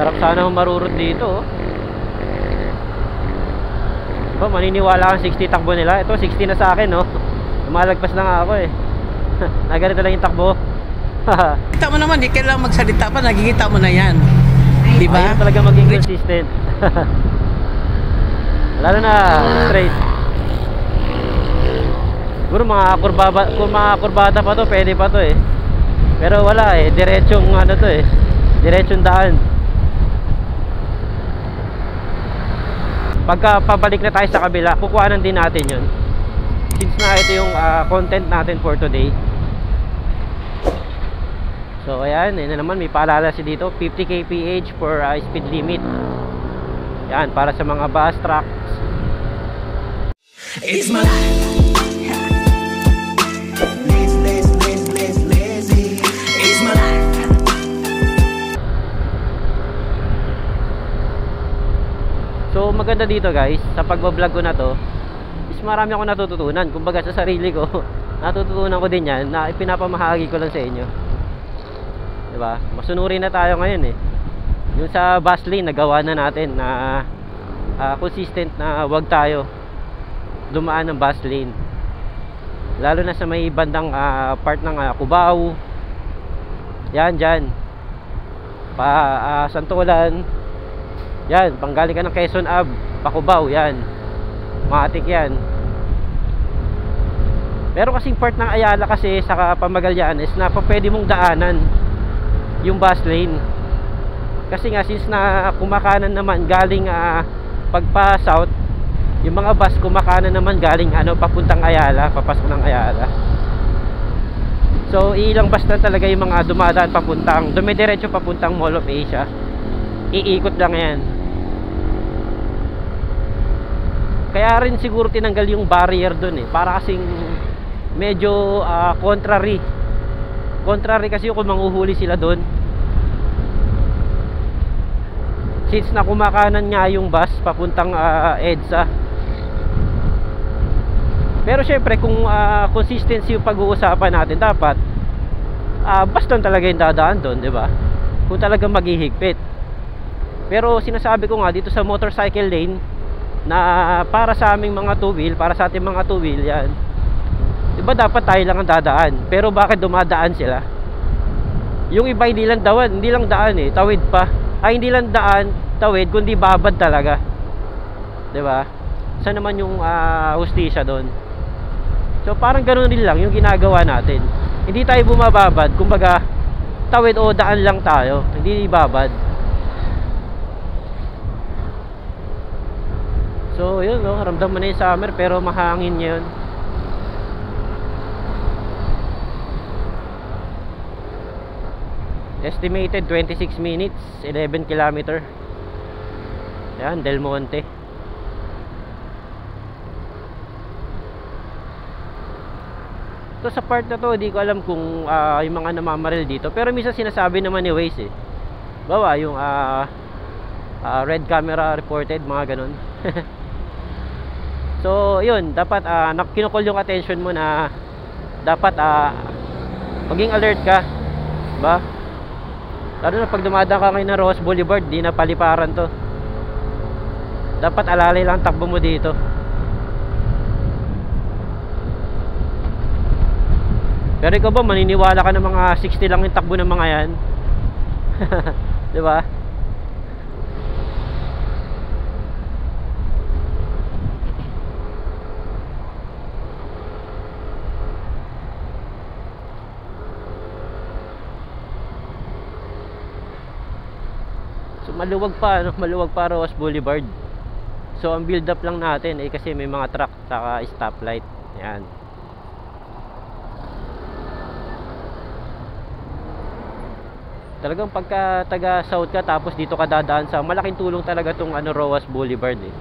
Sarap sana marurot dito, oh. Ba, maniniwala kang 60 takbo nila. Ito 60 na sa akin, no. Lumalagpas na nga ako eh. Na ganito lang yung takbo. Kita mo naman, di kailangan magsalita pa, nakikita mo na yan. Di ba? Ayaw talaga maging consistent. Lalo na straight. Siguro mga kurbada pa to, pwede pa to eh. Pero wala eh, diretsong ano to eh. Diretsong daan. Pagka pabalik na tayo sa kabila, kukuhanan din natin yun. Since na ito yung content natin for today. So ayan, yun na naman, may paalala si dito, 50 kph for speed limit. Yan, para sa mga bus, trucks. It's my life. Lazy. It's my life. So maganda dito guys, sa pagbablog ko na to, is marami akong natututunan. Kumbaga sa sarili ko, natututunan ko din yan, na ipinapamahagi ko lang sa inyo. Diba? Masunurin na tayo ngayon eh. Yung sa bus lane, nagawa na natin na consistent na wag tayo dumaan ng bus lane. Lalo na sa may bandang part ng Cubao. Yan, dyan. Santolan. Yan, panggaling ka ng Quezon Ave, pa Cubao, yan. Matik yan. Pero kasing part ng Ayala kasi sa Pamagalyan is na pwede mong daanan yung bus lane. Kasi nga since na kumakanan naman galing pagpa south, yung mga bus kumakanan naman galing papuntang Ayala, papasok ng Ayala. So ilang bus na talaga yung mga dumadaan papuntang, dumidiretso papuntang Mall of Asia. Iikot lang yan. Kaya rin siguro tinanggal yung barrier dun eh, para kasing medyo contrary kasi kung manghuhuli sila dun, since na kumakanan nga yung bus papuntang EDSA. Pero syempre kung consistency yung pag-uusapan natin, dapat bus lang talaga yung dadaan dun, di ba? Kung talagang maghihigpit. Pero sinasabi ko nga dito sa motorcycle lane na para sa aming mga two-wheel, para sa ating mga two-wheel yan, diba dapat tayo lang ang dadaan? Pero bakit dumadaan sila? Yung iba hindi lang daan eh, tawid pa. Hindi lang daan, tawid, kundi babad talaga. Diba? Saan naman yung hustisya doon? So parang ganoon din lang yung ginagawa natin. Hindi tayo bumababad, kumbaga tawid o daan lang tayo, hindi babad. So yun, no, ramdam mo na yung summer pero mahangin yun. Estimated 26 minutes, 11 kilometer. Yan, Del Monte. So sa part na to, di ko alam kung yung mga namamaril dito, pero minsan sinasabi naman ni Waze eh, bawa yung red camera reported, mga ganun. So yun, dapat kinukol yung attention mo na dapat maging alert ka, ba? Lalo na pag dumadaan ka ngayon ng Ross Boulevard, di na paliparan to. Dapat alalay lang takbo mo dito. Pero ikaw ba, maniniwala ka ng mga 60 lang yung takbo ng mga yan? Di ba? So maluwag pa Ross Boulevard. So ang build up lang natin eh kasi may mga truck saka stoplight. Yan. Talagang pagka taga south ka tapos dito ka dadaan sa, malaking tulong talaga tong Roas Boulevard eh.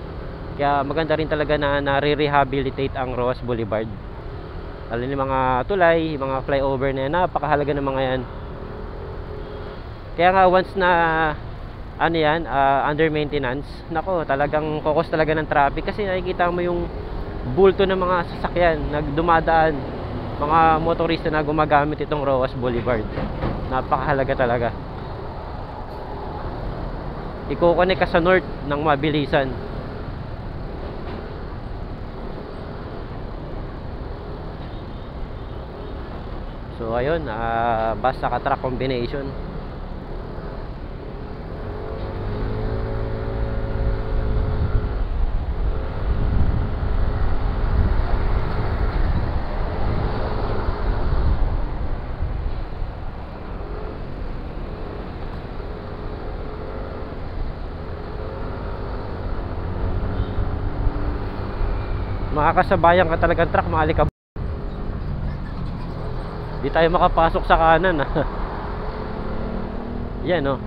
Kaya maganda rin talaga na nare-rehabilitate ang Roas Boulevard. Lalo yung mga tulay, mga flyover na yan, napakahalaga ng mga yan. Kaya nga once na under maintenance, nako, talagang kokos talaga ng traffic kasi nakikita mo yung bulto ng mga sasakyan nagdumadaan, mga motorista na gumagamit itong Roas Boulevard. Napakahalaga talaga. i-connect ka sa north ng mabilisan. So ayun, bus saka truck combination. Makakasabayan ka talagang truck, maalikab. Di tayo makapasok sa kanan. Yan oh.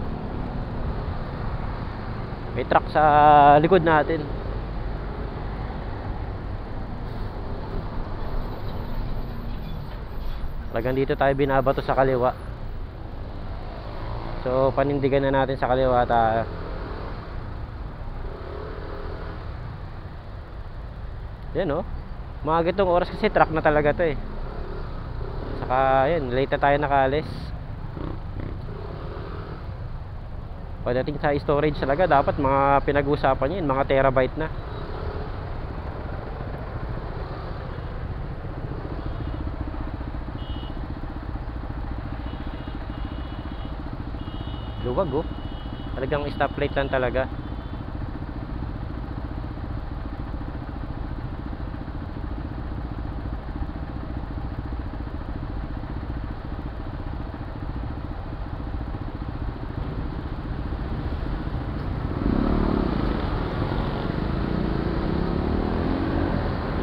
May truck sa likod natin. Talagang dito tayo binabato sa kaliwa. So panindigan na natin sa kaliwa tayo. Yan oh. Mga gitong oras kasi truck na talaga to eh. Saka yun, late na tayo nakaalis. Pagdating sa storage talaga, dapat mga pinag-usapan yun, mga terabyte na. Luwag oh. Talagang stoplight lang talaga.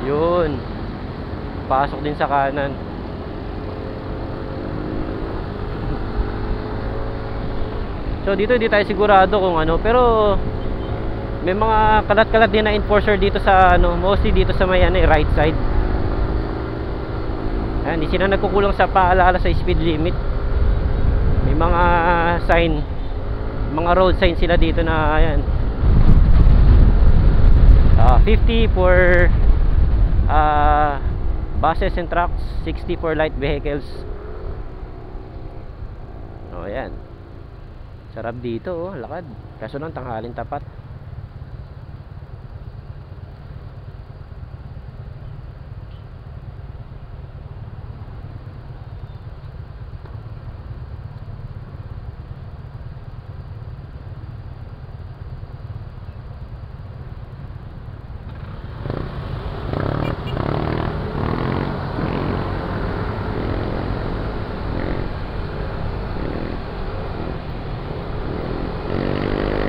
Yun, pasok din sa kanan. So dito hindi tayo sigurado kung ano, pero may mga kalat-kalat din na enforcer dito sa ano, mostly dito sa may ano, right side. Ayan, hindi sila nagkukulang sa paalala sa speed limit. May mga sign, mga road sign sila dito na ayan, 50 for buses and trucks, 60 for light vehicles. O ayan, sarap dito oh, lakad. Kaso nang tanghalin tapat.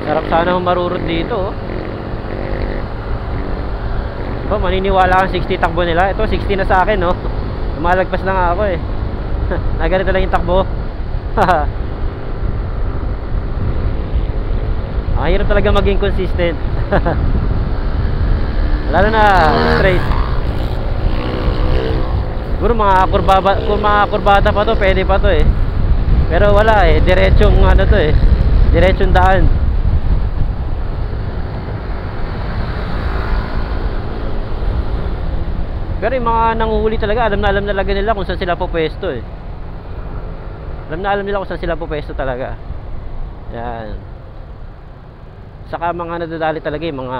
Sarap sana marurot dito oh. Diba, maniniwala kang 60 takbo nila. Ito 60 na sa akin oh. Lumalagpas na nga ako eh. Naganito lang yung takbo. Ang hirap talaga maging consistent. Lalo na straight. Siguro mga kurbada pa to, pwede pa to eh. Pero wala eh, diretsong ano to eh, diretsong daan. Pero yung mga nanguhuli talaga, alam na talaga nila kung saan sila pupwesto eh. Alam nila kung saan sila pupwesto talaga. Yan. Saka mga nadadali talaga yung mga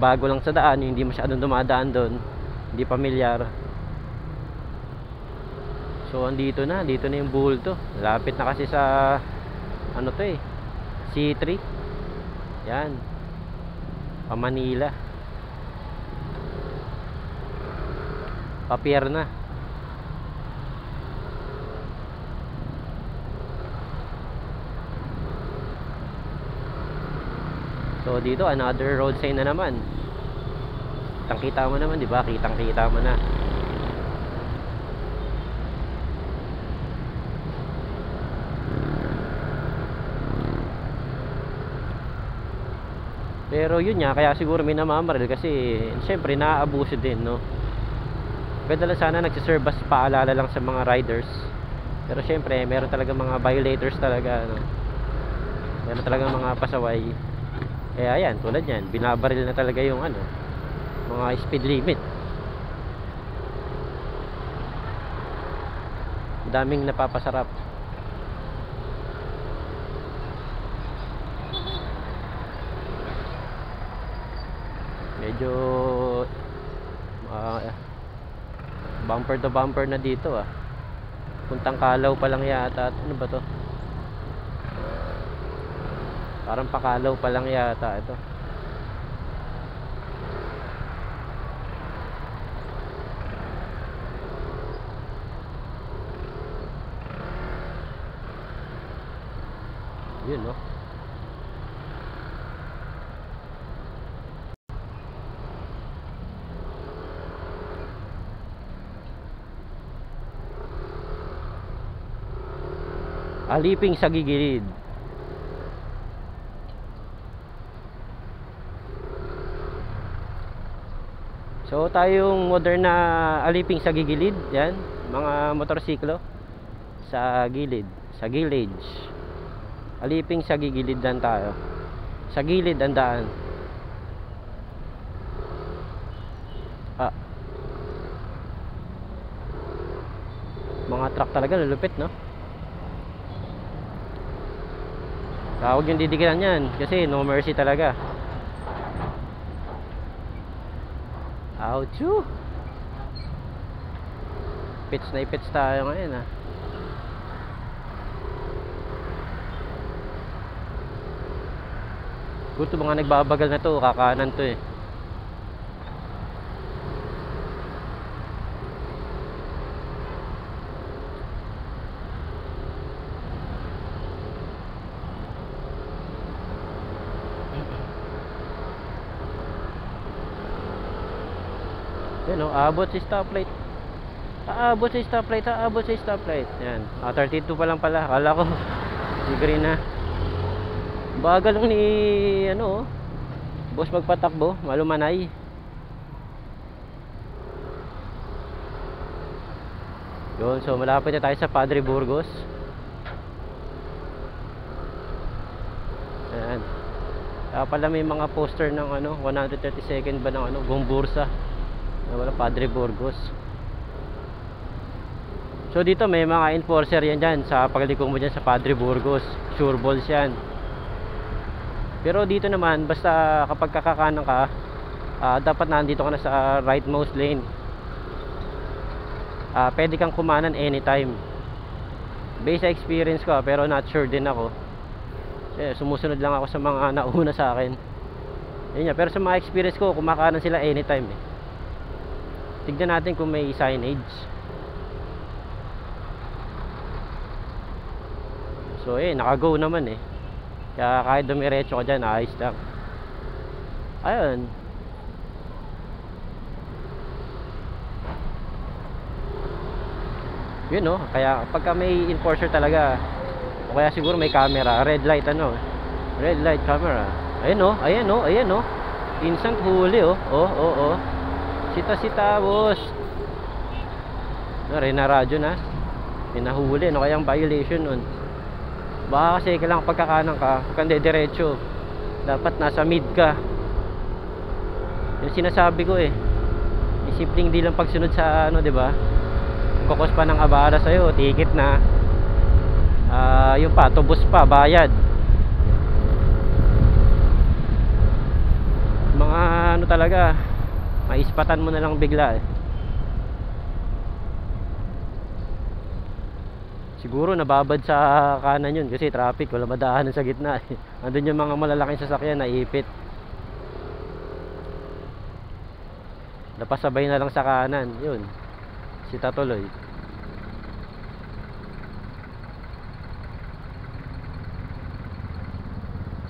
bago lang sa daan, yung hindi masyadong dumadaan doon, hindi pamilyar. So andito na, dito na yung bulto. Lapit na kasi sa ano to eh, C3. Yan, pa Manila. Papier na. So dito another road sign na naman. Kitang-kita mo naman, 'di ba? Kitang-kita mo na. Pero yun nga, kaya siguro may namamaril kasi syempre naaabuso din, no? Pwede lang sana nagsiserve as paalala lang sa mga riders. Pero syempre meron talaga mga violators talaga, no? Meron talaga mga pasaway. Kaya yan, tulad yan, binabaril na talaga yung ano, mga speed limit. Daming napapasarap. Medyo bumper to bumper na dito ah. Puntang Kalaw pa lang yata. Ano ba to? Parang Pakalaw pa lang yata ito. Yun no. Aliping sa gigilid. So tayong modern na aliping sa gigilid, yan, mga motorsiklo sa gilid, sa gillage. Aliping sa gigilid lang tayo. Sa gilid ang daan. Mga truck talaga lulupit, no? Huwag yung didikiran yan kasi no mercy talaga. Ouchoo! Pits na ipits tayo ngayon ah. Gusto mga nagbabagal na to, kakanan to eh. Yan o, aabot sa stoplight. Aabot sa stoplight, aabot sa stoplight. Yan, 32 pa lang pala. Akala ko si green na. Bagal lang ni ano, boss magpatakbo, malumanay. Yun, so malapit na tayo sa Padre Burgos. Ayan. Kaya pala may mga poster ng ano, 132nd ba ng ano, Gombursa. Wala, Padre Burgos. So dito may mga enforcer yan dyan sa pagliko mo dyan sa Padre Burgos. Sure balls yan. Pero dito naman basta kapag kakakanan ka, dapat nandito ka na sa rightmost lane. Pwede kang kumanan anytime. Based sa experience ko pero not sure din ako. Kasi sumusunod lang ako sa mga nauna sa akin. Yun yan. Pero sa mga experience ko, kumakanan sila anytime eh. Tignan natin kung may signage. So naka-go naman eh. Kaya kahit dumiretso ka dyan, ayos lang. Ayun. Yun no, kaya pagka may enforcer talaga, o kaya siguro may camera, red light ano, red light camera. Ayun no, ayan no, ayan no. Instant huli oh. Oh. Sita boss. Rin na radyo na. Pinahuli, no kayang violation nun. Baka kasi kailangan pagkakanan ka, huwag kang dediretso. Dapat nasa mid ka. Yung sinasabi ko eh. Simpleng di lang pagsunod sa ano, 'di ba? Kokos pa ng abara sa iyo, ticket na. Yung pa, tubos pa, bayad. Mga ano talaga, maispatan mo na lang bigla eh. Siguro nababad sa kanan yun kasi traffic, wala madaanan sa gitna eh. Andun yung mga malalaking sasakyan na ipit. Napasabay na lang sa kanan, yun. Sita tuloy.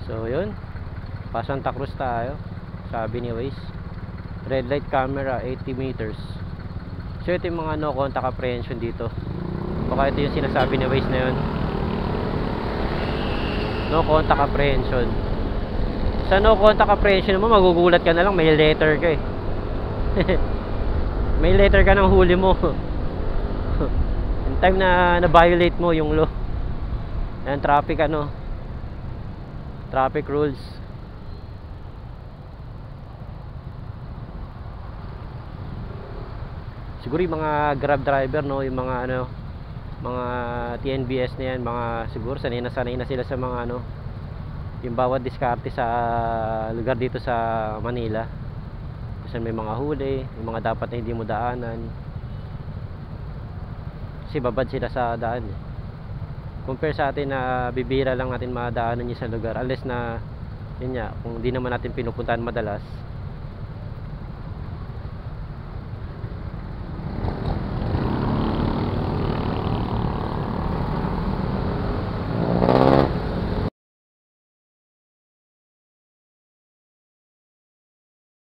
So yun, pa Santa Cruz tayo. Sabi ni Waze, red light camera 80 meters. So ito yung mga no contact apprehension dito. Baka ito yung sinasabi ni Waze na yun, no contact apprehension. Sa no contact apprehension mo, magugulat ka na lang, may letter ka eh. May letter ka ng huli mo. In time na na-violate mo yung law. Yan, traffic ano, traffic rules. Siguro yung mga Grab driver, no, yung mga ano, mga TNBS na yan, mga siguro sanay na sila sa mga ano, yung bawat diskarte sa lugar dito sa Manila. saan may mga huli, yung mga dapat na hindi mo daanan. Kasi babad sila sa daan eh. Compare sa atin na bibira lang natin madaanan niya sa lugar, unless na yun nga, kung di naman natin pinupuntahan madalas,